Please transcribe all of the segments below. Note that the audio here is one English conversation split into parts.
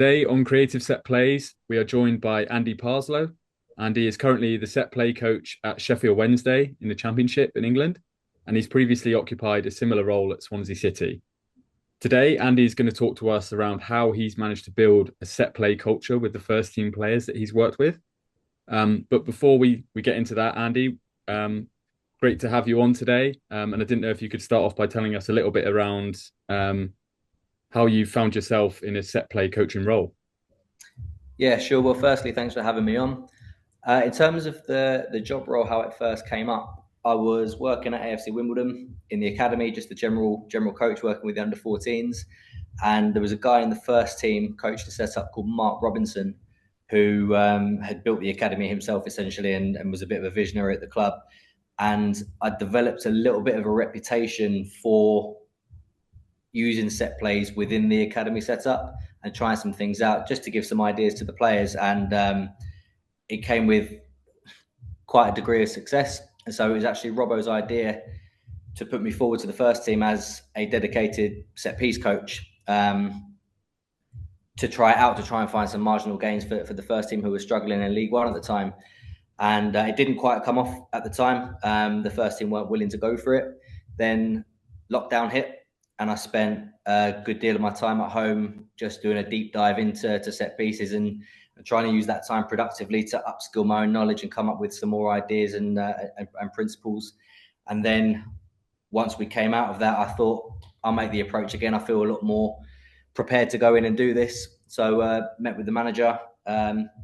Today on Creative Set Plays, we are joined by Andy Parslow. Andy is currently the set play coach at Sheffield Wednesday in the Championship in England, and he's previously occupied a similar role at Swansea City. Today, Andy is going to talk to us around how he's managed to build a set play culture with the first team players that he's worked with. But before we get into that, Andy, great to have you on today. And I didn't know if you could start off by telling us a little bit around how you found yourself in a set play coaching role. Yeah, sure. Well, firstly, thanks for having me on. In terms of the job role, how it first came up, I was working at AFC Wimbledon in the academy, just a general coach working with the under-14s, and there was a guy in the first team coached the setup called Mark Robinson, who had built the academy himself essentially, and was a bit of a visionary at the club. And I developed a little bit of a reputation for using set plays within the academy setup and trying some things out just to give some ideas to the players. And it came with quite a degree of success. And so it was actually Robbo's idea to put me forward to the first team as a dedicated set piece coach, to try it out, to try and find some marginal gains for the first team who was struggling in League One at the time. And it didn't quite come off at the time. The first team weren't willing to go for it. Then lockdown hit, and I spent a good deal of my time at home just doing a deep dive into set pieces and trying to use that time productively to upskill my own knowledge and come up with some more ideas and principles. And then once we came out of that, I thought I'll make the approach again. I feel a lot more prepared to go in and do this. So met with the manager,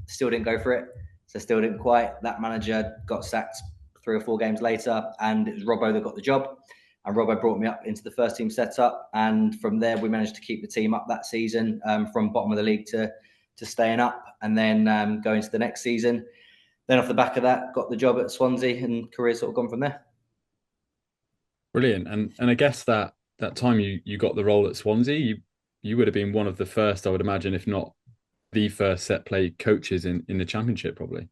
still didn't go for it. So still didn't quite. That manager got sacked 3 or 4 games later, and it was Robbo that got the job. And Robbo brought me up into the first team setup, and from there we managed to keep the team up that season, from bottom of the league to staying up, and then going to the next season. Then off the back of that, got the job at Swansea, and career sort of gone from there. Brilliant. And I guess that time you got the role at Swansea, you would have been one of the first, I would imagine, if not the first set play coaches in the Championship, probably.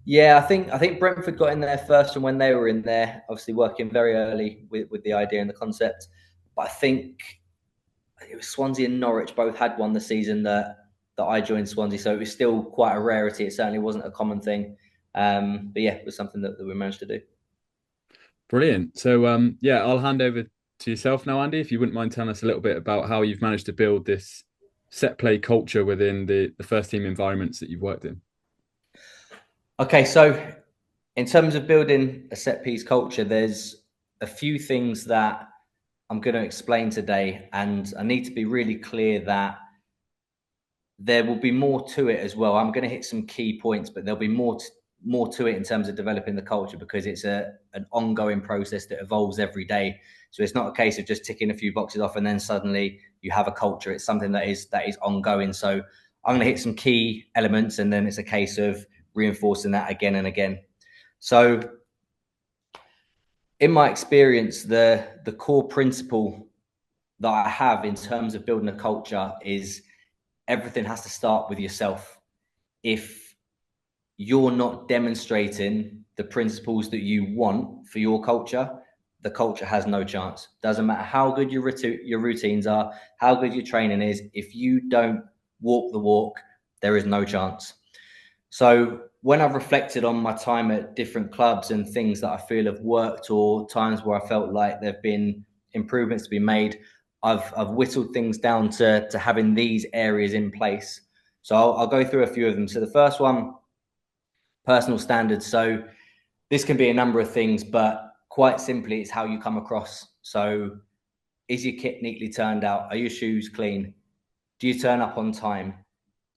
Yeah, I think Brentford got in there first, and when they were in there, obviously working very early with the idea and the concept. But I think it was Swansea and Norwich both had one the season that I joined Swansea, so it was still quite a rarity. It certainly wasn't a common thing, but yeah, it was something that we managed to do. Brilliant. So yeah, I'll hand over to yourself now, Andy, if you wouldn't mind telling us a little bit about how you've managed to build this set play culture within the first team environments that you've worked in. Okay, so in terms of building a set piece culture, there's a few things that I'm going to explain today, and I need to be really clear that there will be more to it as well. I'm going to hit some key points, but there'll be more to it in terms of developing the culture, because it's an ongoing process that evolves every day. So it's not a case of just ticking a few boxes off and then suddenly you have a culture. It's something that is ongoing. So I'm going to hit some key elements, and then it's a case of reinforcing that again and again. So in my experience, the core principle that I have in terms of building a culture is everything has to start with yourself. If you're not demonstrating the principles that you want for your culture, the culture has no chance. Doesn't matter how good your routines are, how good your training is. If you don't walk the walk, there is no chance. So when I've reflected on my time at different clubs and things that I feel have worked, or times where I felt like there've been improvements to be made, I've whittled things down to having these areas in place. So I'll go through a few of them. So the first one, personal standards. So this can be a number of things, but quite simply, it's how you come across. So is your kit neatly turned out? Are your shoes clean? Do you turn up on time?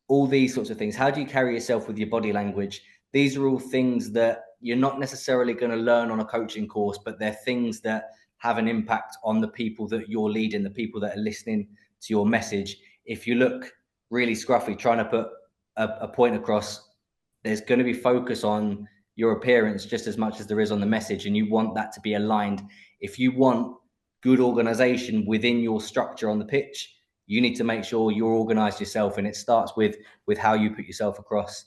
All these sorts of things. How do you carry yourself with your body language? These are all things that you're not necessarily going to learn on a coaching course, but they're things that have an impact on the people that you're leading, the people that are listening to your message. If you look really scruffy trying to put a point across, there's going to be focus on your appearance just as much as there is on the message, and you want that to be aligned. If you want good organization within your structure on the pitch, you need to make sure you're organized yourself, and it starts with how you put yourself across,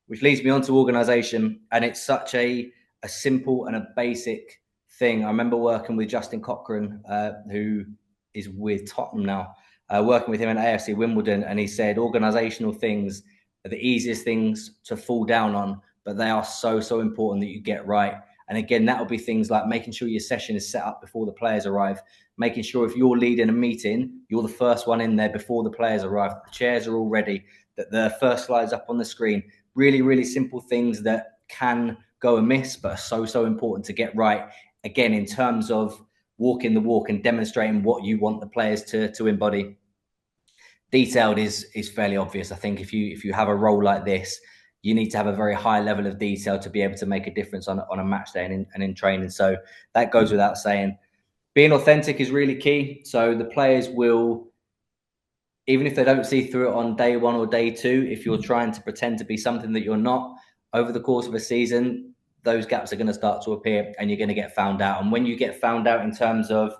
which leads me on to organization. And it's such a simple and a basic thing. I remember working with Justin Cochran, who is with Tottenham now, working with him at AFC Wimbledon, and he said organisational things are the easiest things to fall down on, but they are so important that you get right. And again, that will be things like making sure your session is set up before the players arrive, making sure if you're leading a meeting, you're the first one in there before the players arrive, the chairs are all ready, that the first slide's up on the screen. Really simple things that can go amiss, but are so important to get right. Again, in terms of walking the walk and demonstrating what you want the players to embody. Detailed is fairly obvious. I think if you have a role like this, you need to have a very high level of detail to be able to make a difference on a match day and in training. So that goes without saying. Being authentic is really key. So the players will, even if they don't see through it on day one or day two, if you're trying to pretend to be something that you're not, over the course of a season, those gaps are going to start to appear and you're going to get found out. And when you get found out in terms of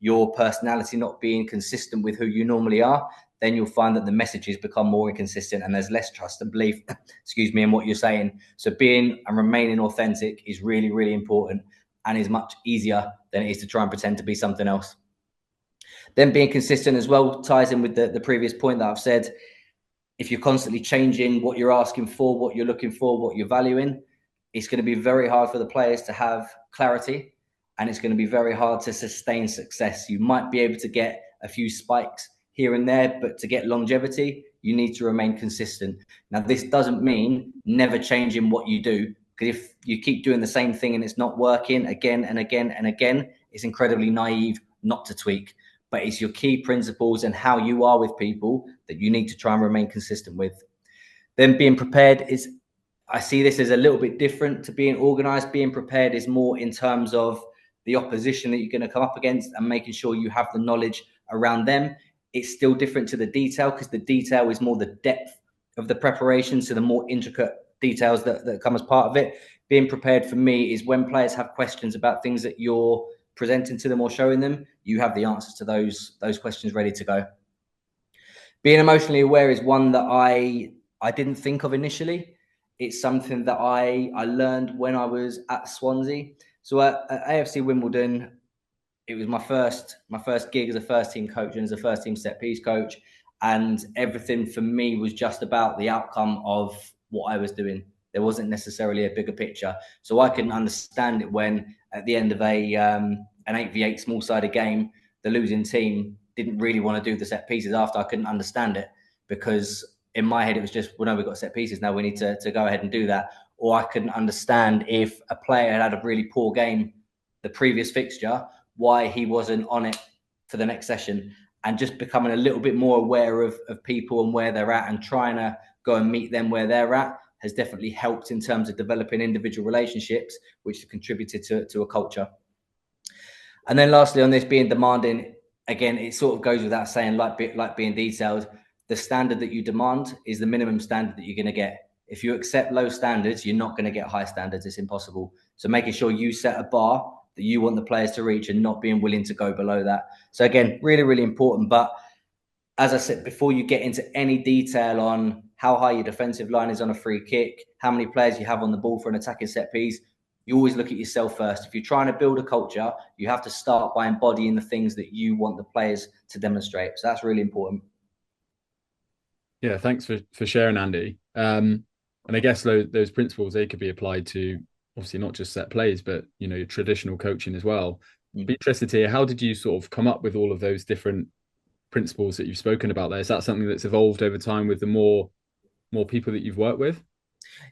your personality not being consistent with who you normally are, then you'll find that the messages become more inconsistent and there's less trust and belief, in what you're saying. So being and remaining authentic is really important and is much easier than it is to try and pretend to be something else. Then being consistent as well ties in with the previous point that I've said. If you're constantly changing what you're asking for, what you're looking for, what you're valuing, it's going to be very hard for the players to have clarity, and it's going to be very hard to sustain success. You might be able to get a few spikes here and there, but to get longevity, you need to remain consistent. Now, this doesn't mean never changing what you do, because if you keep doing the same thing and it's not working again and again and again, it's incredibly naive not to tweak. But it's your key principles and how you are with people that you need to try and remain consistent with. Then being prepared is, I see this as a little bit different to being organized. Being prepared is more in terms of the opposition that you're going to come up against and making sure you have the knowledge around them. It's still different to the detail, because the detail is more the depth of the preparation, so the more intricate details that come as part of it. Being prepared for me is when players have questions about things that you're presenting to them or showing them, you have the answers to those questions ready to go. Being emotionally aware is one that I didn't think of initially. It's something that I learned when I was at Swansea. So at AFC Wimbledon, it was my first gig as a first team coach and as a first team set piece coach, and everything for me was just about the outcome of what I was doing. There wasn't necessarily a bigger picture, so I couldn't understand it when at the end of an 8v8 small-sided game, the losing team didn't really want to do the set pieces after. I couldn't understand it, because in my head it was just, well, no, we've got set pieces now, we need to go ahead and do that. Or I couldn't understand if a player had a really poor game the previous fixture, why he wasn't on it for the next session. And just becoming a little bit more aware of people and where they're at and trying to go and meet them where they're at has definitely helped in terms of developing individual relationships, which have contributed to a culture. And then lastly, on this, being demanding, again, it sort of goes without saying, like being detailed, the standard that you demand is the minimum standard that you're going to get. If you accept low standards, you're not going to get high standards. It's impossible. So making sure you set a bar that you want the players to reach and not being willing to go below that. So again, really important. But as I said, before you get into any detail on how high your defensive line is on a free kick, how many players you have on the ball for an attacking set piece, you always look at yourself first. If you're trying to build a culture, you have to start by embodying the things that you want the players to demonstrate. So that's really important. Yeah, thanks for sharing, Andy. And I guess those principles, they could be applied to obviously not just set plays, but traditional coaching as well. Be interested to hear, how did you sort of come up with all of those different principles that you've spoken about there? Is that something that's evolved over time with the more people that you've worked with?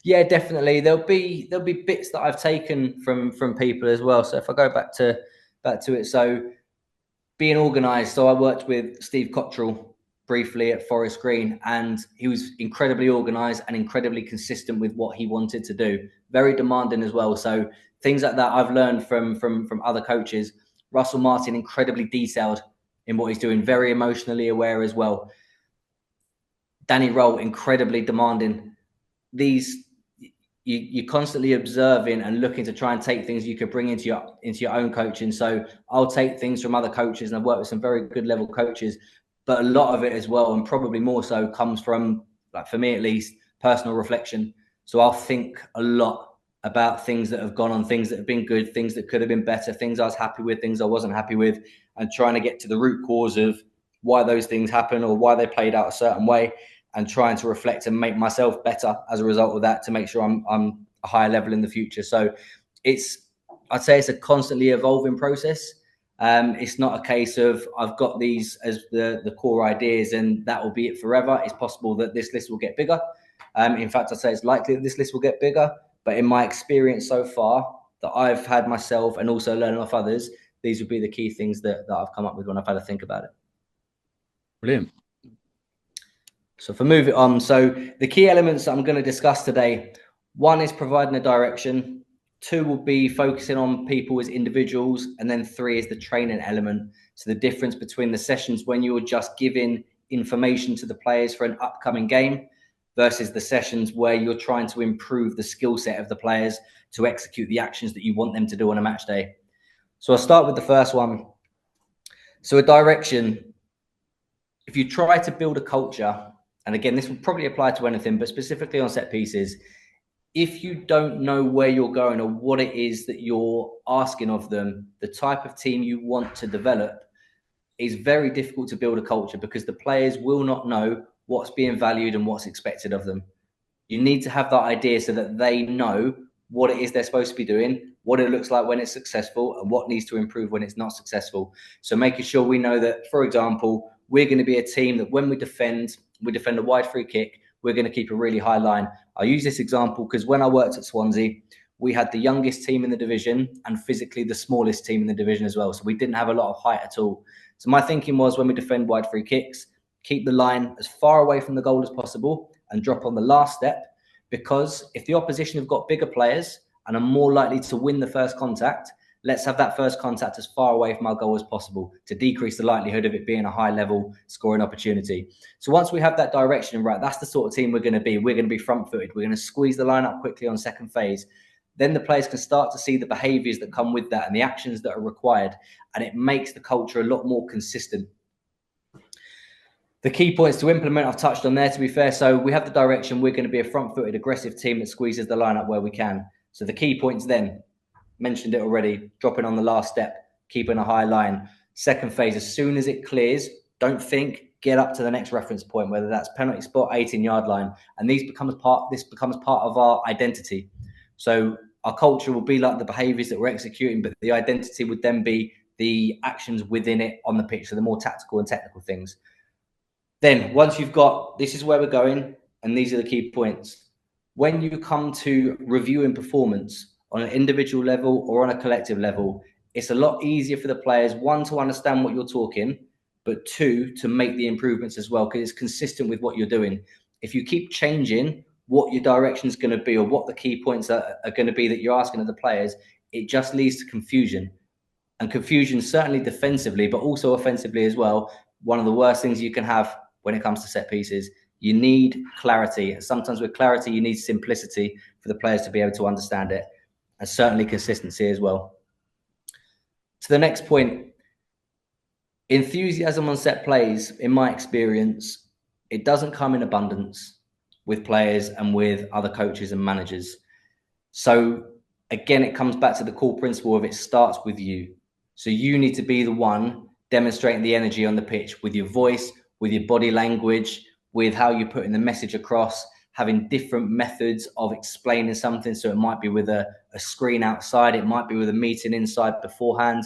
Yeah, definitely. There'll be bits that I've taken from people as well. So if I go back to it, so being organised. So I worked with Steve Cottrell briefly at Forest Green, and he was incredibly organised and incredibly consistent with what he wanted to do. Very demanding as well. So things like that I've learned from other coaches. Russell Martin, incredibly detailed in what he's doing, very emotionally aware as well. Danny Roll, incredibly demanding. You're constantly observing and looking to try and take things you could bring into your own coaching. So I'll take things from other coaches, and I've worked with some very good level coaches, but a lot of it as well, and probably more so, comes from, like for me at least, personal reflection. So I'll think a lot about things that have gone on, things that have been good, things that could have been better, things I was happy with, things I wasn't happy with, and trying to get to the root cause of why those things happen or why they played out a certain way, and trying to reflect and make myself better as a result of that to make sure I'm a higher level in the future. So I'd say it's a constantly evolving process. It's not a case of I've got these as the core ideas and that will be it forever. It's possible that this list will get bigger. In fact, I'd say it's likely that this list will get bigger. But in my experience so far that I've had myself and also learning off others, these would be the key things that I've come up with when I've had to think about it. Brilliant. So for moving on, so the key elements that I'm going to discuss today, one is providing a direction, two will be focusing on people as individuals, and then three is the training element. So the difference between the sessions when you're just giving information to the players for an upcoming game versus the sessions where you're trying to improve the skill set of the players to execute the actions that you want them to do on a match day. So I'll start with the first one. So a direction, if you try to build a culture, and again, this will probably apply to anything, but specifically on set pieces, if you don't know where you're going or what it is that you're asking of them, the type of team you want to develop, is very difficult to build a culture because the players will not know what's being valued and what's expected of them. You need to have that idea so that they know what it is they're supposed to be doing, what it looks like when it's successful, and what needs to improve when it's not successful. So making sure we know that, for example, we're going to be a team that when we defend a wide free kick, we're going to keep a really high line. I use this example because when I worked at Swansea, we had the youngest team in the division and physically the smallest team in the division as well. So we didn't have a lot of height at all. So my thinking was when we defend wide free kicks, keep the line as far away from the goal as possible and drop on the last step, because if the opposition have got bigger players and are more likely to win the first contact, let's have that first contact as far away from our goal as possible to decrease the likelihood of it being a high level scoring opportunity. So once we have that direction, right, that's the sort of team we're going to be. We're going to be front footed. We're going to squeeze the line up quickly on second phase. Then the players can start to see the behaviours that come with that and the actions that are required. And it makes the culture a lot more consistent. The key points to implement, I've touched on there, to be fair. So we have the direction. We're going to be a front-footed, aggressive team that squeezes the line up where we can. So the key points then, mentioned it already, dropping on the last step, keeping a high line. Second phase, as soon as it clears, don't think, get up to the next reference point, whether that's penalty spot, 18-yard line. And this becomes part of our identity. So our culture will be like the behaviours that we're executing, but the identity would then be the actions within it on the pitch, so the more tactical and technical things. Then once you've got, this is where we're going, and these are the key points. When you come to reviewing performance on an individual level or on a collective level, it's a lot easier for the players, one, to understand what you're talking, but two, to make the improvements as well, because it's consistent with what you're doing. If you keep changing what your direction is going to be or what the key points are going to be that you're asking of the players, it just leads to confusion. And confusion, certainly defensively, but also offensively as well, one of the worst things you can have when it comes to set pieces. You need clarity. Sometimes with clarity, you need simplicity for the players to be able to understand it, and certainly consistency as well. To the next point, enthusiasm on set plays, in my experience, it doesn't come in abundance with players and with other coaches and managers. So again, it comes back to the core principle of it starts with you. So you need to be the one demonstrating the energy on the pitch with your voice, with your body language, with how you're putting the message across, having different methods of explaining something. So it might be with a screen outside, it might be with a meeting inside beforehand.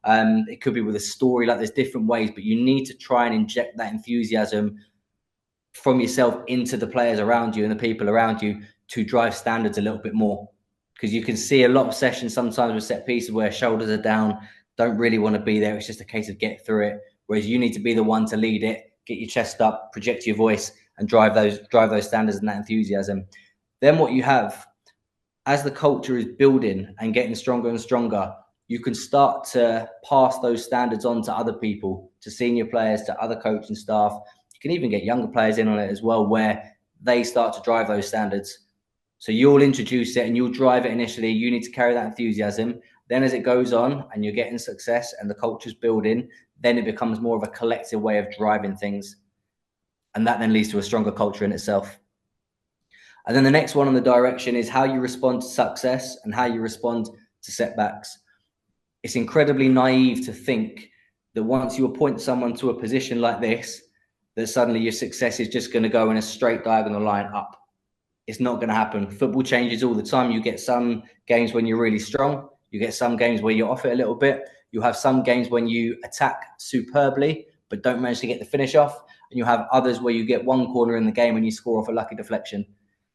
It could be with a story. Like, there's different ways, but you need to try and inject that enthusiasm from yourself into the players around you and the people around you to drive standards a little bit more. Because you can see a lot of sessions sometimes with set pieces where shoulders are down, don't really want to be there. It's just a case of get through it. Whereas you need to be the one to lead it, get your chest up, project your voice, and drive those standards and that enthusiasm. Then what you have, as the culture is building and getting stronger and stronger, you can start to pass those standards on to other people, to senior players, to other coaching staff. You can even get younger players in on it as well, where they start to drive those standards. So you'll introduce it and you'll drive it initially. You need to carry that enthusiasm. Then as it goes on and you're getting success and the culture's building, then it becomes more of a collective way of driving things. And that then leads to a stronger culture in itself. And then the next one on the direction is how you respond to success and how you respond to setbacks. It's incredibly naive to think that once you appoint someone to a position like this, that suddenly your success is just going to go in a straight diagonal line up. It's not going to happen. Football changes all the time. You get some games when you're really strong. You get some games where you're off it a little bit. You'll have some games when you attack superbly, but don't manage to get the finish off. And you'll have others where you get one corner in the game and you score off a lucky deflection.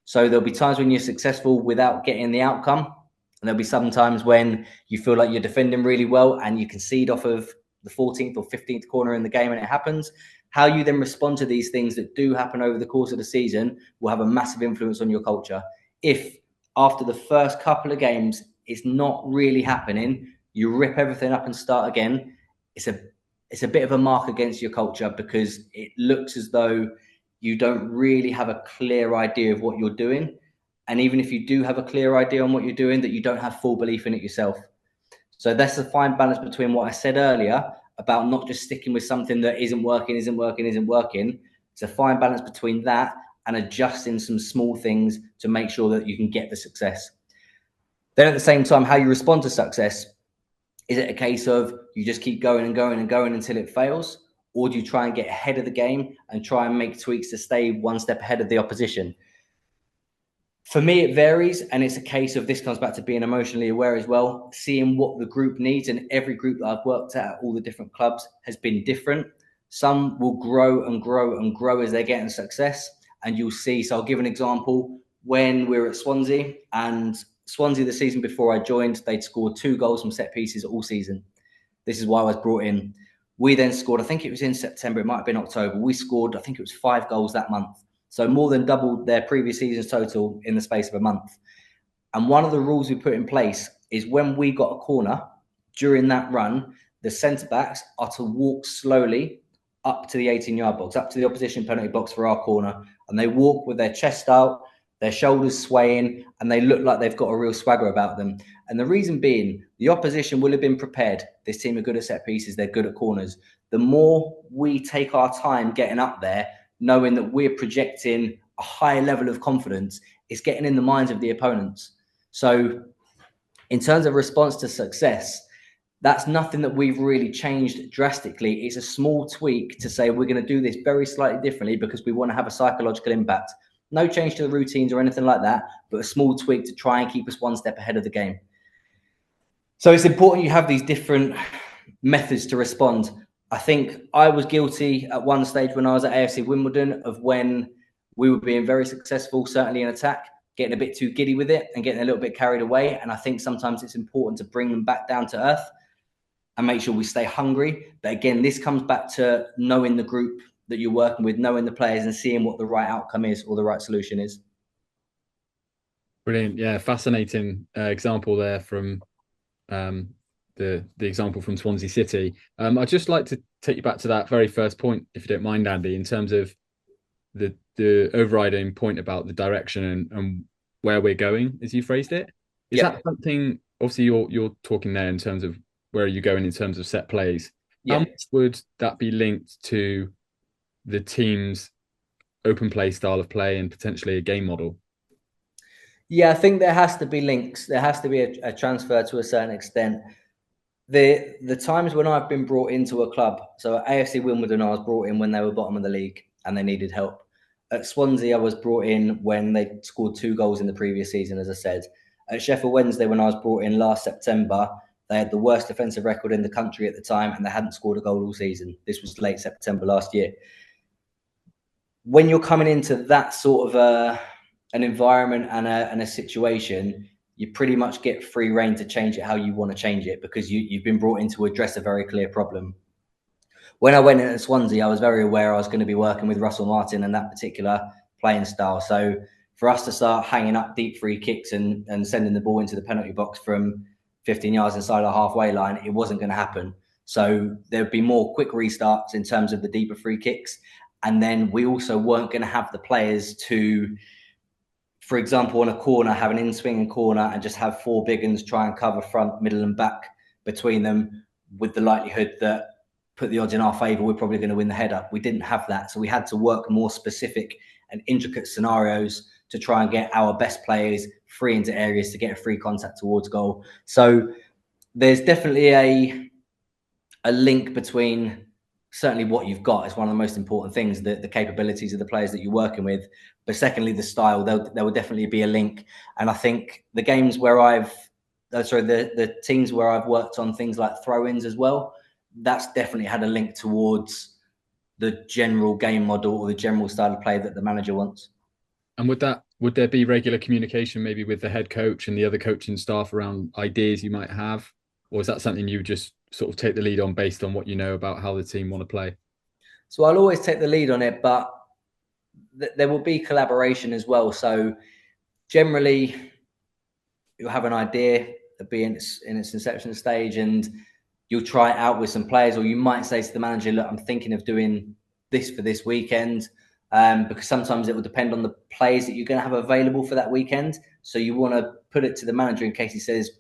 So there'll be times when you're successful without getting the outcome. And there'll be some times when you feel like you're defending really well and you concede off of the 14th or 15th corner in the game and it happens. How you then respond to these things that do happen over the course of the season will have a massive influence on your culture. If after the first couple of games, it's not really happening, you rip everything up and start again, it's a bit of a mark against your culture, because it looks as though you don't really have a clear idea of what you're doing. And even if you do have a clear idea on what you're doing, that you don't have full belief in it yourself. So that's a fine balance between what I said earlier about not just sticking with something that isn't working. It's a fine balance between that and adjusting some small things to make sure that you can get the success. Then at the same time, how you respond to success. Is it a case of you just keep going and going and going until it fails? Or do you try and get ahead of the game and try and make tweaks to stay one step ahead of the opposition? For me, it varies, and it's a case of, this comes back to being emotionally aware as well, seeing what the group needs. And every group that I've worked at all the different clubs has been different. Some will grow and grow and grow as they're getting success. And you'll see, so I'll give an example. When we were at Swansea, and Swansea the season before I joined, they'd scored 2 goals from set pieces all season. This is why I was brought in. We then scored, I think it was in September, it might have been October. We scored, I think it was 5 goals that month. So more than doubled their previous season's total in the space of a month. And one of the rules we put in place is when we got a corner during that run, the centre-backs are to walk slowly up to the 18-yard box, up to the opposition penalty box for our corner. And they walk with their chest out, their shoulders swaying, and they look like they've got a real swagger about them. And the reason being, the opposition will have been prepared. This team are good at set pieces. They're good at corners. The more we take our time getting up there, knowing that we're projecting a high level of confidence, it's getting in the minds of the opponents. So in terms of response to success, that's nothing that we've really changed drastically. It's a small tweak to say we're going to do this very slightly differently because we want to have a psychological impact. No change to the routines or anything like that, but a small tweak to try and keep us one step ahead of the game. So it's important you have these different methods to respond. I think I was guilty at one stage when I was at AFC Wimbledon of when we were being very successful, certainly in attack, getting a bit too giddy with it and getting a little bit carried away. And I think sometimes it's important to bring them back down to earth and make sure we stay hungry. But again, this comes back to knowing the group that you're working with, knowing the players and seeing what the right outcome is or the right solution is. Brilliant. Yeah, fascinating example there from the example from Swansea City. I'd just like to take you back to that very first point, if you don't mind, Andy, in terms of the overriding point about the direction and where we're going, as you phrased it. Is that something, obviously you're talking there in terms of where are you going in terms of set plays. How much would that be linked to the team's open play style of play and potentially a game model? Yeah, I think there has to be links. There has to be a transfer to a certain extent. The times when I've been brought into a club, so at AFC Wimbledon, I was brought in when they were bottom of the league and they needed help. At Swansea, I was brought in when they scored 2 goals in the previous season, as I said. At Sheffield Wednesday, when I was brought in last September, they had the worst defensive record in the country at the time and they hadn't scored a goal all season. This was late September last year. When you're coming into that sort of an environment and a situation, you pretty much get free rein to change it how you want to change it, because you've been brought in to address a very clear problem. When I went in at Swansea, I was very aware I was going to be working with Russell Martin and that particular playing style. So for us to start hanging up deep free kicks and sending the ball into the penalty box from 15 yards inside our halfway line, it wasn't going to happen. So there'd be more quick restarts in terms of the deeper free kicks. And then we also weren't going to have the players to, for example, on a corner, have an in-swinging corner and just have 4 big uns try and cover front, middle and back between them, with the likelihood that, put the odds in our favour, we're probably going to win the header. We didn't have that. So we had to work more specific and intricate scenarios to try and get our best players free into areas to get a free contact towards goal. So there's definitely a a link between certainly what you've got is one of the most important things, the capabilities of the players that you're working with. But secondly, the style, there will definitely be a link. And I think the games where the teams where I've worked on things like throw-ins as well, that's definitely had a link towards the general game model or the general style of play that the manager wants. And would there be regular communication maybe with the head coach and the other coaching staff around ideas you might have? Or is that something you just sort of take the lead on based on what you know about how the team want to play? So I'll always take the lead on it, but there will be collaboration as well. So generally, you'll have an idea, it'll be in its inception stage, and you'll try it out with some players, or you might say to the manager, look, I'm thinking of doing this for this weekend, because sometimes it will depend on the players that you're going to have available for that weekend. So you want to put it to the manager in case he says,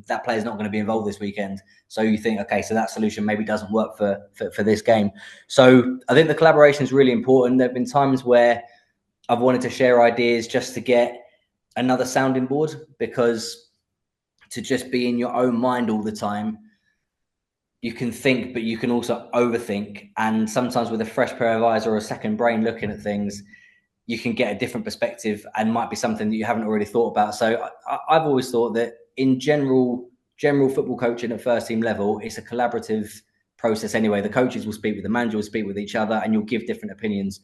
that player's not going to be involved this weekend. So you think, okay, so that solution maybe doesn't work for this game. So I think the collaboration is really important. There have been times where I've wanted to share ideas just to get another sounding board, because to just be in your own mind all the time, you can think, but you can also overthink. And sometimes with a fresh pair of eyes or a second brain looking at things, you can get a different perspective and might be something that you haven't already thought about. So I've always thought that in general football coaching at first team level, it's a collaborative process anyway. The coaches will speak with the manager, will speak with each other, and you'll give different opinions.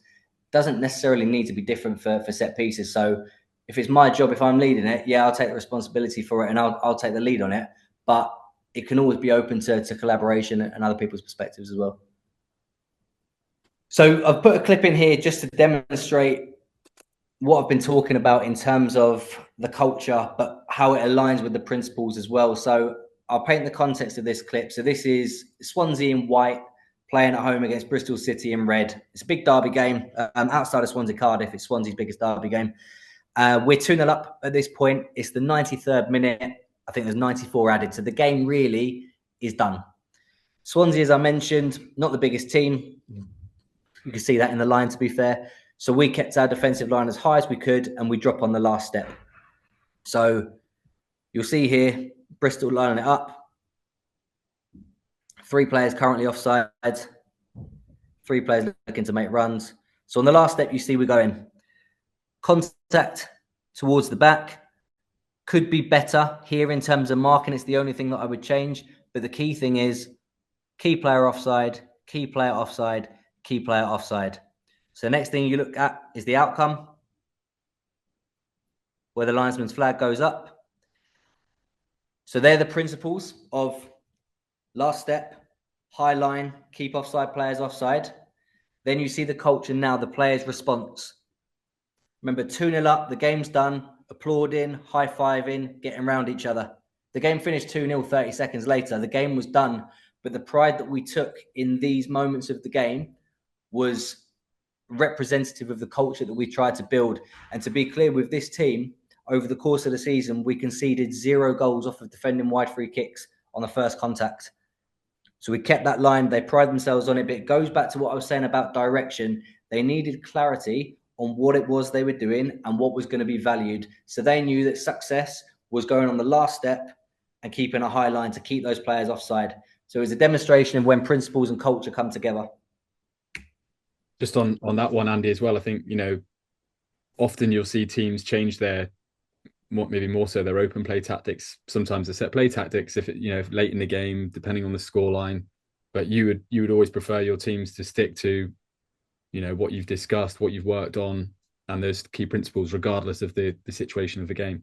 Doesn't necessarily need to be different for set pieces. So if it's my job, if I'm leading it, yeah, I'll take the responsibility for it and I'll take the lead on it. But it can always be open to collaboration and other people's perspectives as well. So I've put a clip in here just to demonstrate what I've been talking about in terms of the culture, but how it aligns with the principles as well. So I'll paint the context of this clip. So this is Swansea in white playing at home against Bristol City in red. It's a big derby game. Outside of Swansea Cardiff, it's Swansea's biggest derby game. We're 2-0 up at this point. It's the 93rd minute. I think there's 94 added. So the game really is done. Swansea, as I mentioned, not the biggest team. You can see that in the line, to be fair. So we kept our defensive line as high as we could, and we drop on the last step. So you'll see here, Bristol lining it up. 3 players currently offside. 3 players looking to make runs. So on the last step, you see we're going contact towards the back. Could be better here in terms of marking. It's the only thing that I would change. But the key thing is key player offside, key player offside, key player offside. So the next thing you look at is the outcome, where the linesman's flag goes up. So they're the principles of last step, high line, keep offside players offside. Then you see the culture now, the players' response. Remember, 2-0 up, the game's done, applauding, high-fiving, getting around each other. The game finished 2-0 30 seconds later. The game was done, but the pride that we took in these moments of the game was representative of the culture that we tried to build. And to be clear, with this team, over the course of the season, we conceded 0 goals off of defending wide free kicks on the first contact. So we kept that line. They pride themselves on it, but it goes back to what I was saying about direction. They needed clarity on what it was they were doing and what was going to be valued. So they knew that success was going on the last step and keeping a high line to keep those players offside. So it was a demonstration of when principles and culture come together. Just on that one, Andy, as well, I think, often you'll see teams change their, maybe more so their open play tactics, sometimes the set play tactics, if late in the game, depending on the scoreline. But you would always prefer your teams to stick to, what you've discussed, what you've worked on, and those key principles, regardless of the situation of the game.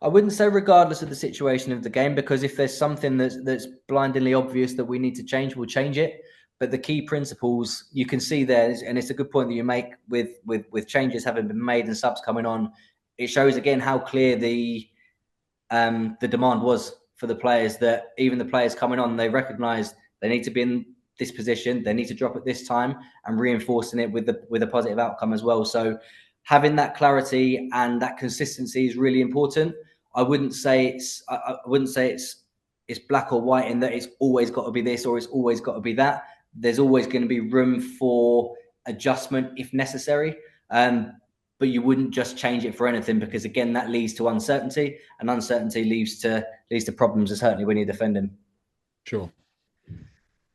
I wouldn't say regardless of the situation of the game, because if there's something that's blindingly obvious that we need to change, we'll change it. But the key principles you can see there, and it's a good point that you make with changes having been made and subs coming on. It shows again how clear the demand was for the players, that even the players coming on, they recognise they need to be in this position, they need to drop at this time, and reinforcing it with a positive outcome as well. So having that clarity and that consistency is really important. I wouldn't say it's black or white in that it's always got to be this or it's always got to be that. There's always going to be room for adjustment if necessary. But you wouldn't just change it for anything, because again, that leads to uncertainty, and uncertainty leads to problems, certainly when you're defending. Sure.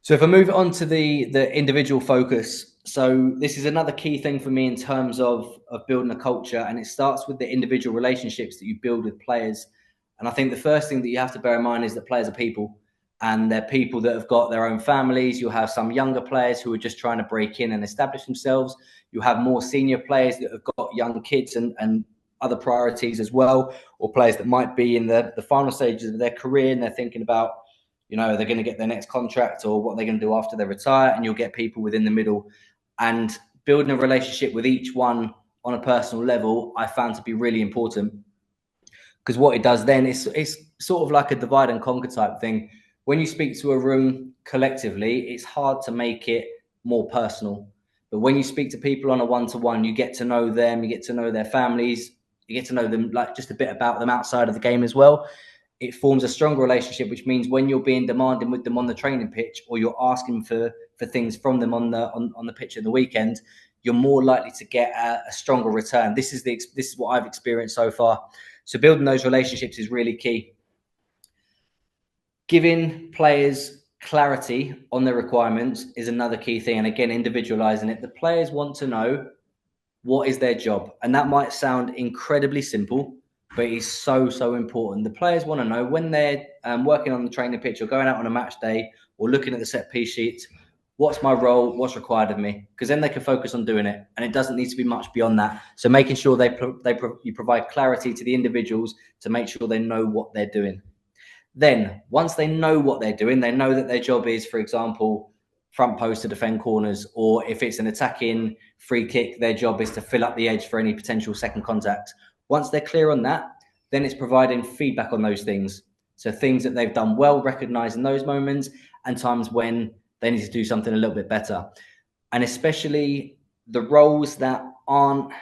So if I move on to the individual focus, so this is another key thing for me in terms of building a culture, and it starts with the individual relationships that you build with players. And I think the first thing that you have to bear in mind is that players are people, and they're people that have got their own families. You'll have some younger players who are just trying to break in and establish themselves. You have more senior players that have got young kids and other priorities as well, or players that might be in the final stages of their career and they're thinking about, you know, they're going to get their next contract or what they're going to do after they retire. And you'll get people within the middle. And building a relationship with each one on a personal level, I found to be really important. Because what it does then is it's sort of like a divide and conquer type thing. When you speak to a room collectively, it's hard to make it more personal. But when you speak to people on a one-to-one, you get to know them, you get to know their families, you get to know them, like just a bit about them outside of the game as well. It forms a stronger relationship, which means when you're being demanding with them on the training pitch, or you're asking for things from them on the pitch at the weekend, you're more likely to get a stronger return. This is what I've experienced so far. So building those relationships is really key. Giving players clarity on their requirements is another key thing. And again, individualizing it. The players want to know what is their job. And that might sound incredibly simple, but it's so, so important. The players want to know when they're working on the training pitch or going out on a match day or looking at the set piece sheets, what's my role, what's required of me? Because then they can focus on doing it. And it doesn't need to be much beyond that. So making sure you provide clarity to the individuals to make sure they know what they're doing. Then once they know what they're doing, they know that their job is, for example, front post to defend corners, or if it's an attacking free kick, their job is to fill up the edge for any potential second contact. Once they're clear on that, then it's providing feedback on those things. So things that they've done well, recognizing those moments, and times when they need to do something a little bit better. And especially the roles that aren't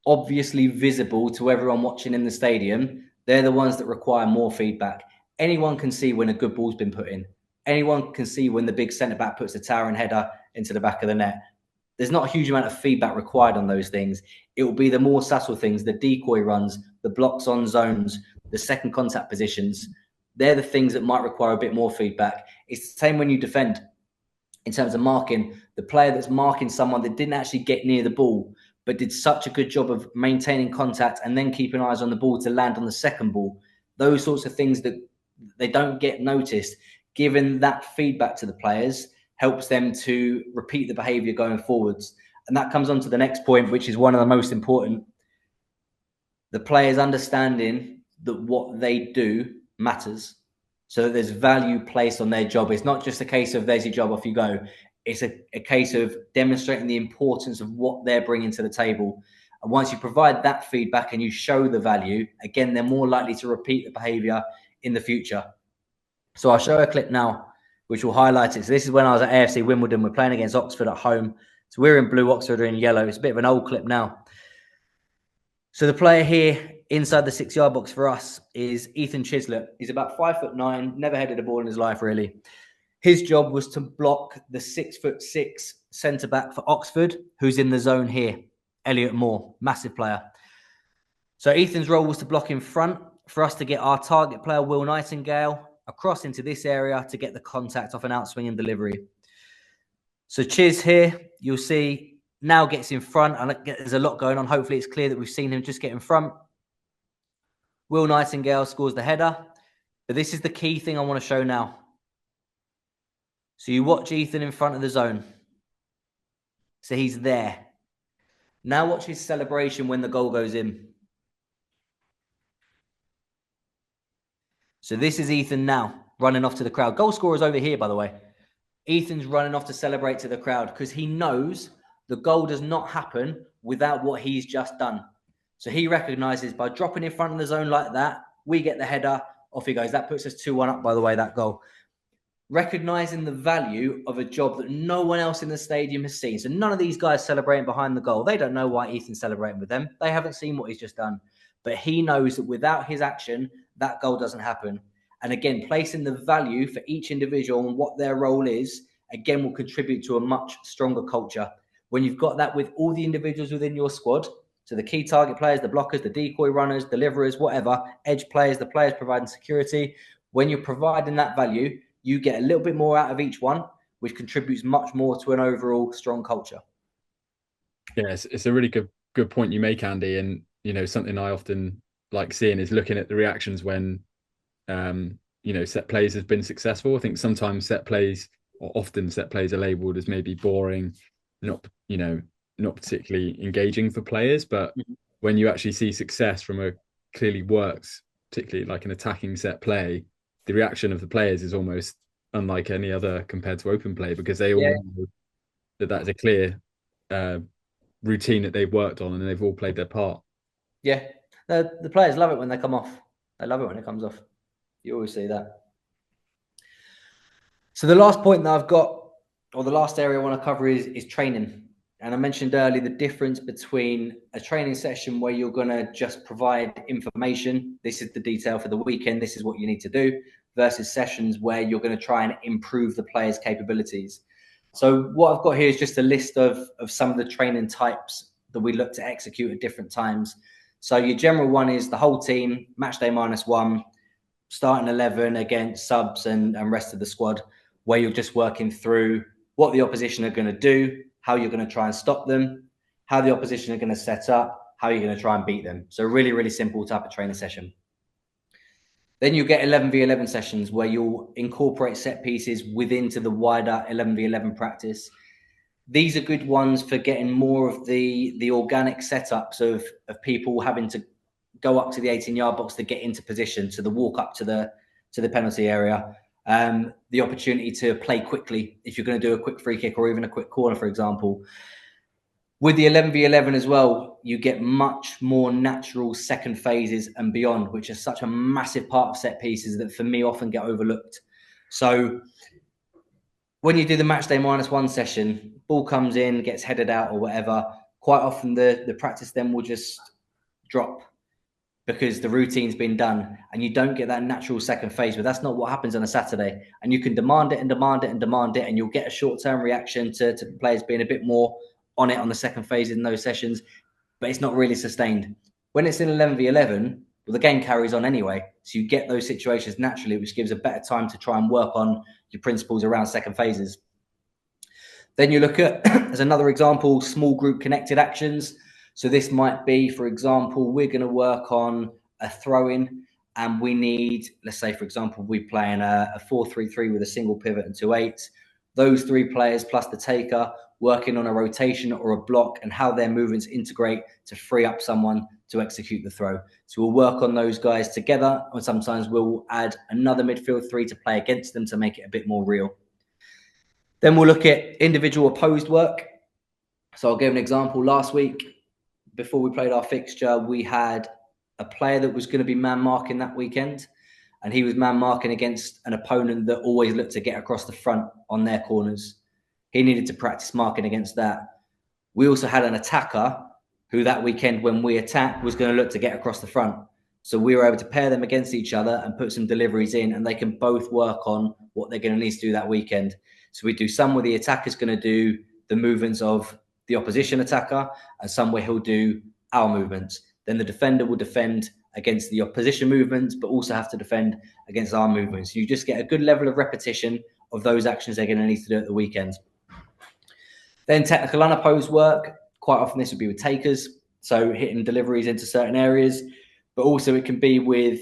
obviously visible to everyone watching in the stadium, they're the ones that require more feedback. Anyone can see when a good ball's been put in. Anyone can see when the big centre-back puts a towering header into the back of the net. There's not a huge amount of feedback required on those things. It will be the more subtle things, the decoy runs, the blocks on zones, the second contact positions. They're the things that might require a bit more feedback. It's the same when you defend. In terms of marking, the player that's marking someone that didn't actually get near the ball, but did such a good job of maintaining contact and then keeping eyes on the ball to land on the second ball. Those sorts of things that they don't get noticed. Giving that feedback to the players helps them to repeat the behavior going forwards. And that comes on to the next point, which is one of the most important. The players understanding that what they do matters, so that there's value placed on their job. It's not just a case of there's your job, off you go. It's a case of demonstrating the importance of what they're bringing to the table. And once you provide that feedback and you show the value, again, they're more likely to repeat the behavior in the future. So I'll show a clip now, which will highlight it. So this is when I was at AFC Wimbledon. We're playing against Oxford at home. So we're in blue, Oxford are in yellow. It's a bit of an old clip now. So the player here inside the 6-yard box for us is Ethan Chislett. He's about 5'9", never headed a ball in his life, really. His job was to block the 6'6" centre-back for Oxford, who's in the zone here, Elliot Moore, massive player. So Ethan's role was to block in front for us to get our target player, Will Nightingale, across into this area to get the contact off an outswing and delivery. So Chiz here, you'll see, now gets in front, and there's a lot going on. Hopefully it's clear that we've seen him just get in front. Will Nightingale scores the header. But this is the key thing I want to show now. So you watch Ethan in front of the zone. So he's there. Now watch his celebration when the goal goes in. So this is Ethan now, running off to the crowd. Goal scorer's over here, by the way. Ethan's running off to celebrate to the crowd because he knows the goal does not happen without what he's just done. So he recognises by dropping in front of the zone like that, we get the header, off he goes. That puts us 2-1 up, by the way, that goal. Recognising the value of a job that no one else in the stadium has seen. So none of these guys celebrating behind the goal. They don't know why Ethan's celebrating with them. They haven't seen what he's just done. But he knows that without his action, that goal doesn't happen. And again, placing the value for each individual and what their role is, again, will contribute to a much stronger culture. When you've got that with all the individuals within your squad, so the key target players, the blockers, the decoy runners, deliverers, whatever, edge players, the players providing security, when you're providing that value, you get a little bit more out of each one, which contributes much more to an overall strong culture. Yeah, it's a really good point you make, Andy. And something I often like seeing is looking at the reactions when set plays has been successful. I think sometimes set plays, or often set plays, are labelled as maybe boring, not not particularly engaging for players. But when you actually see success from a clearly works, particularly like an attacking set play, the reaction of the players is almost unlike any other compared to open play, because they all know that that's a clear routine that they've worked on and they've all played their part. Yeah, the players love it when they come off. They love it when it comes off. You always see that. So the last point that I've got, or the last area I want to cover is training. And I mentioned earlier the difference between a training session where you're going to just provide information. This is the detail for the weekend. This is what you need to do, versus sessions where you're going to try and improve the player's capabilities. So what I've got here is just a list of some of the training types that we look to execute at different times. So your general one is the whole team, match day -1, starting 11 against subs and rest of the squad, where you're just working through what the opposition are going to do, how you're going to try and stop them, how the opposition are going to set up, how you're going to try and beat them. So really, really simple type of training session. Then you get 11v11 sessions where you'll incorporate set pieces within to the wider 11v11 practice. These are good ones for getting more of the organic setups of people having to go up to the 18-yard box to get into position, to the walk up to the penalty area, the opportunity to play quickly if you're going to do a quick free kick or even a quick corner, for example. With the 11v11 as well, you get much more natural second phases and beyond, which is such a massive part of set pieces that for me often get overlooked. So when you do the match day -1 session, ball comes in, gets headed out or whatever, quite often the practice then will just drop because the routine's been done and you don't get that natural second phase. But that's not what happens on a Saturday. And you can demand it and demand it and demand it, and you'll get a short-term reaction to players being a bit more on it on the second phase in those sessions, but it's not really sustained. When it's in 11v11, well, the game carries on anyway. So you get those situations naturally, which gives a better time to try and work on your principles around second phases. Then you look at, as another example, small group connected actions. So this might be, for example, we're going to work on a throw-in and we need, let's say, for example, we're playing a 4-3-3 with a single pivot and 2 8s. Those 3 players plus the taker working on a rotation or a block and how their movements integrate to free up someone to execute the throw. So we'll work on those guys together, or sometimes we'll add another midfield 3 to play against them to make it a bit more real. Then we'll look at individual opposed work. So I'll give an example. Last week, before we played our fixture, we had a player that was going to be man marking that weekend, and he was man marking against an opponent that always looked to get across the front on their corners. He needed to practice marking against that. We also had an attacker who that weekend, when we attacked, was going to look to get across the front. So we were able to pair them against each other and put some deliveries in, and they can both work on what they're going to need to do that weekend. So we do some where the attacker's going to do the movements of the opposition attacker, and some where he'll do our movements. Then the defender will defend against the opposition movements, but also have to defend against our movements. You just get a good level of repetition of those actions they're going to need to do at the weekend. Then technical unopposed work. Quite often this would be with takers, so hitting deliveries into certain areas, but also it can be with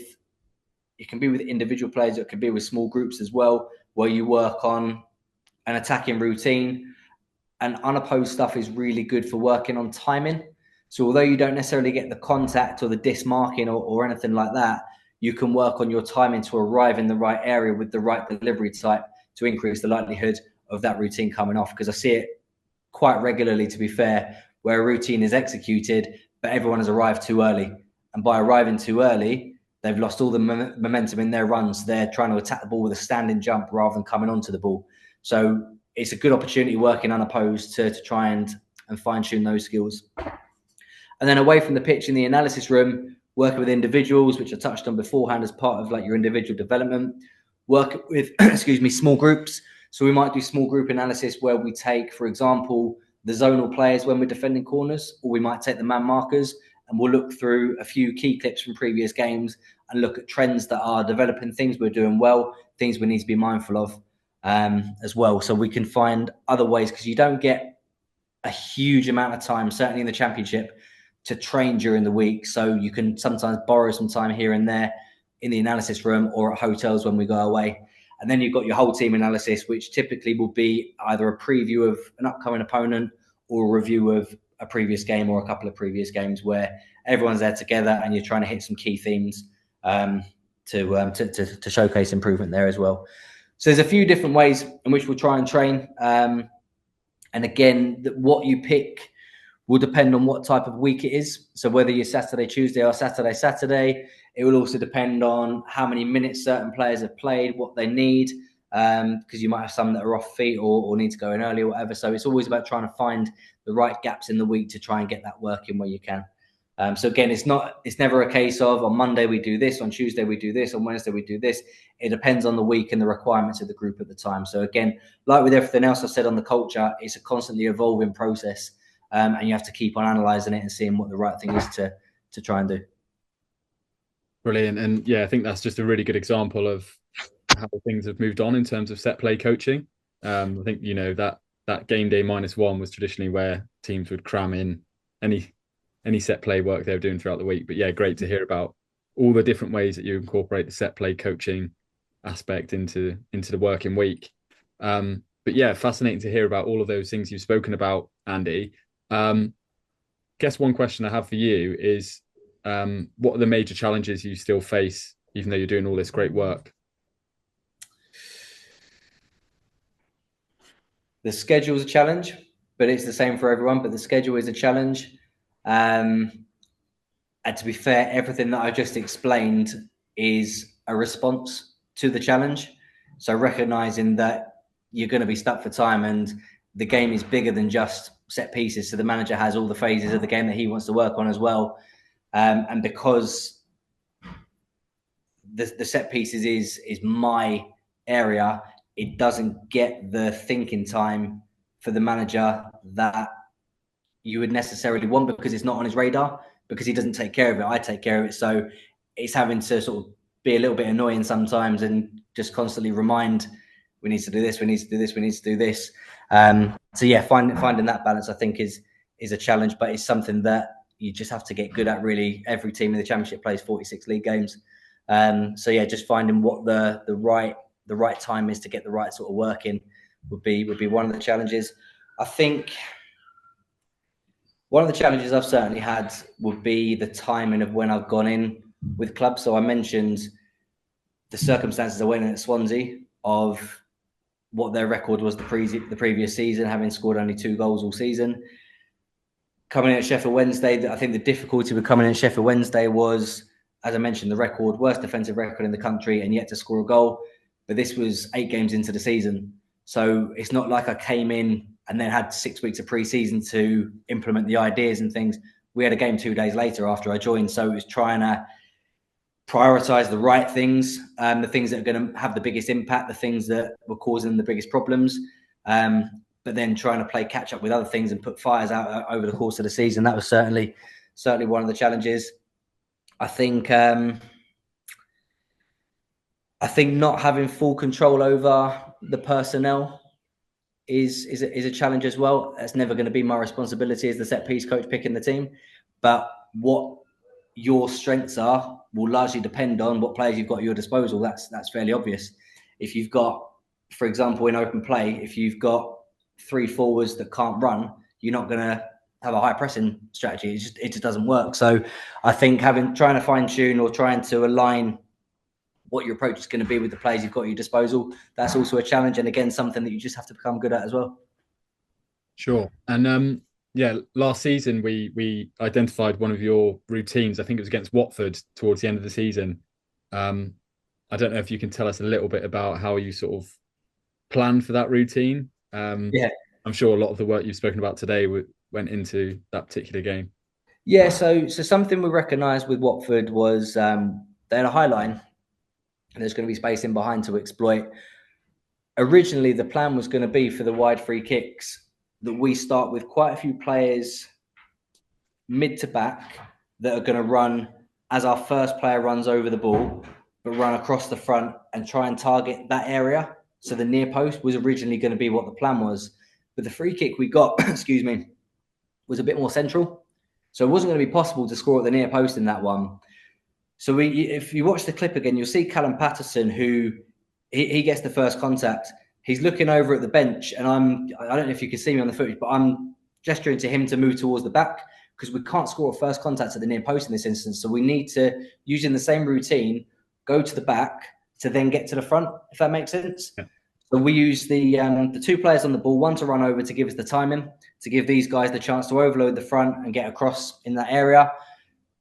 individual players. It can be with small groups as well, where you work on an attacking routine. And unopposed stuff is really good for working on timing. So although you don't necessarily get the contact or the dismarking or anything like that, you can work on your timing to arrive in the right area with the right delivery type to increase the likelihood of that routine coming off. Because I see it quite regularly, to be fair, where a routine is executed, but everyone has arrived too early. And by arriving too early, they've lost all the momentum in their runs. They're trying to attack the ball with a standing jump rather than coming onto the ball. So it's a good opportunity working unopposed to try and fine-tune those skills. And then away from the pitch in the analysis room, working with individuals, which I touched on beforehand as part of like your individual development. Work with, small groups. So we might do small group analysis where we take, for example, the zonal players when we're defending corners, or we might take the man markers and we'll look through a few key clips from previous games and look at trends that are developing, things we're doing well, things we need to be mindful of as well. So we can find other ways, because you don't get a huge amount of time, certainly in the Championship, to train during the week. So you can sometimes borrow some time here and there in the analysis room or at hotels when we go away. And then you've got your whole team analysis, which typically will be either a preview of an upcoming opponent or a review of a previous game or a couple of previous games, where everyone's there together and you're trying to hit some key themes to showcase improvement there as well. So there's a few different ways in which we'll try and train. And again, what you pick will depend on what type of week it is. So whether you're Saturday, Tuesday or Saturday, Saturday, it will also depend on how many minutes certain players have played, what they need, because you might have some that are off feet or need to go in early or whatever. So it's always about trying to find the right gaps in the week to try and get that work in where you can. So again, it's never a case of on Monday we do this, on Tuesday we do this, on Wednesday we do this. It depends on the week and the requirements of the group at the time. So again, like with everything else I've said on the culture, it's a constantly evolving process, and you have to keep on analysing it and seeing what the right thing is to try and do. Brilliant. And yeah, I think that's just a really good example of how things have moved on in terms of set play coaching. I think, that game day -1 was traditionally where teams would cram in any set play work they were doing throughout the week. But yeah, great to hear about all the different ways that you incorporate the set play coaching aspect into the working week. But yeah, fascinating to hear about all of those things you've spoken about, Andy. Guess one question I have for you is, what are the major challenges you still face, even though you're doing all this great work? The schedule is a challenge, but it's the same for everyone. But the schedule is a challenge. And to be fair, everything that I just explained is a response to the challenge. So recognizing that you're going to be stuck for time and the game is bigger than just set pieces. So the manager has all the phases of the game that he wants to work on as well. And because the set pieces is my area, it doesn't get the thinking time for the manager that you would necessarily want, because it's not on his radar, because he doesn't take care of it. I take care of it. So it's having to sort of be a little bit annoying sometimes and just constantly remind, we need to do this, we need to do this, we need to do this. So yeah, finding that balance, I think, is a challenge, but it's something that you just have to get good at. Really, every team in the Championship plays 46 league games. So yeah, just finding what the right time is to get the right sort of work in would be one of the challenges. I think one of the challenges I've certainly had would be the timing of when I've gone in with clubs. So I mentioned the circumstances I went in at Swansea, of what their record was the previous season, having scored only 2 goals all season. Coming in at Sheffield Wednesday, I think the difficulty with coming in at Sheffield Wednesday was, as I mentioned, the record, worst defensive record in the country, and yet to score a goal. But this was 8 games into the season. So it's not like I came in and then had 6 weeks of pre-season to implement the ideas and things. We had a game 2 days later after I joined. So it was trying to prioritize the right things, the things that are going to have the biggest impact, the things that were causing the biggest problems, but then trying to play catch up with other things and put fires out over the course of the season. That was certainly one of the challenges. I think not having full control over the personnel is a challenge as well. That's never going to be my responsibility as the set piece coach picking the team, but what your strengths are will largely depend on what players you've got at your disposal. That's fairly obvious. If you've got, for example, in open play, if you've got 3 forwards that can't run, you're not going to have a high pressing strategy. It just doesn't work. So I think trying to fine tune or trying to align what your approach is going to be with the players you've got at your disposal, that's also a challenge. And again, something that you just have to become good at as well. Sure. And yeah, last season we identified one of your routines. I think it was against Watford towards the end of the season. I don't know if you can tell us a little bit about how you sort of planned for that routine. Yeah, I'm sure a lot of the work you've spoken about today went into that particular game. Yeah, so something we recognised with Watford was they had a high line, and there's going to be space in behind to exploit. Originally, the plan was going to be for the wide free kicks that we start with quite a few players mid to back that are going to run as our first player runs over the ball, but run across the front and try and target that area. So the near post was originally going to be what the plan was. But the free kick we got, excuse me, was a bit more central. So it wasn't going to be possible to score at the near post in that one. So if you watch the clip again, you'll see Callum Patterson, who he gets the first contact. He's looking over at the bench, and I don't know if you can see me on the footage, but I'm gesturing to him to move towards the back because we can't score a first contact at the near post in this instance. So we need to, using the same routine, go to the back to then get to the front, if that makes sense. Yeah. So we use the two players on the ball, one to run over to give us the timing, to give these guys the chance to overload the front and get across in that area.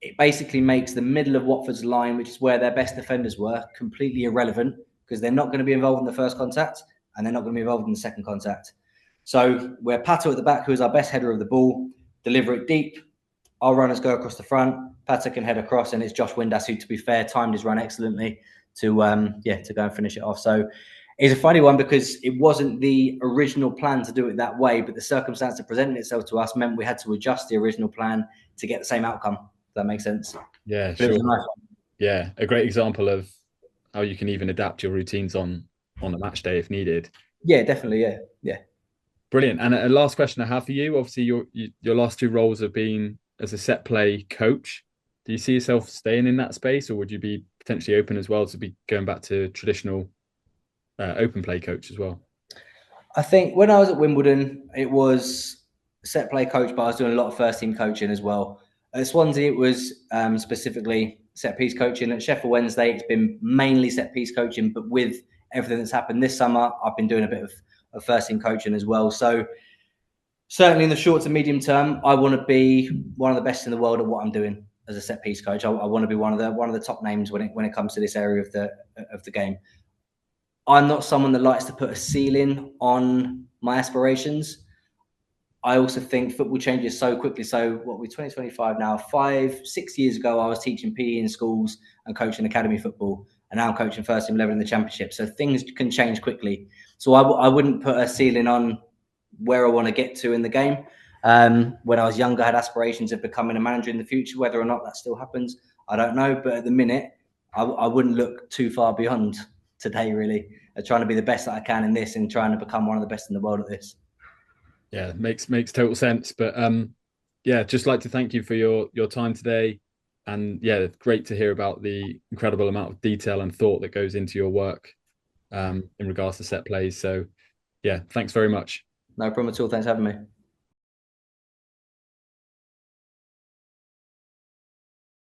It basically makes the middle of Watford's line, which is where their best defenders were, completely irrelevant because they're not going to be involved in the first contact and they're not going to be involved in the second contact. So we're Pato at the back, who is our best header of the ball, deliver it deep. Our runners go across the front. Pato can head across, and it's Josh Windass, who, to be fair, timed his run excellently to go and finish it off. So it's a funny one because it wasn't the original plan to do it that way, but the circumstance that presented itself to us meant we had to adjust the original plan to get the same outcome. If that makes sense. Yeah, sure. Nice. Yeah, a great example of how you can even adapt your routines on a match day if needed. Yeah, definitely. Yeah. Brilliant. And a last question I have for you. Obviously, your last two roles have been as a set play coach. Do you see yourself staying in that space, or would you be potentially open as well to be going back to traditional open play coach as well? I think when I was at Wimbledon, it was set play coach, but I was doing a lot of first team coaching as well. At Swansea, it was specifically set piece coaching. At Sheffield Wednesday, it's been mainly set piece coaching, but with everything that's happened this summer, I've been doing a bit of first team coaching as well. So certainly in the short to medium term, I want to be one of the best in the world at what I'm doing as a set piece coach. I want to be one of the top names when it comes to this area of the game. I'm not someone that likes to put a ceiling on my aspirations. I also think football changes so quickly. So what we're 2025 now, 5-6 years ago, I was teaching PE in schools and coaching academy football. And now I'm coaching first team level in the championship. So things can change quickly. So I wouldn't put a ceiling on where I want to get to in the game. When I was younger, I had aspirations of becoming a manager in the future. Whether or not that still happens, I don't know. But at the minute, I wouldn't look too far beyond today, really. Trying to be the best that I can in this and trying to become one of the best in the world at this. Yeah, makes total sense. But just like to thank you for your time today. And yeah, great to hear about the incredible amount of detail and thought that goes into your work in regards to set plays. So yeah, thanks very much. No problem at all. Thanks for having me.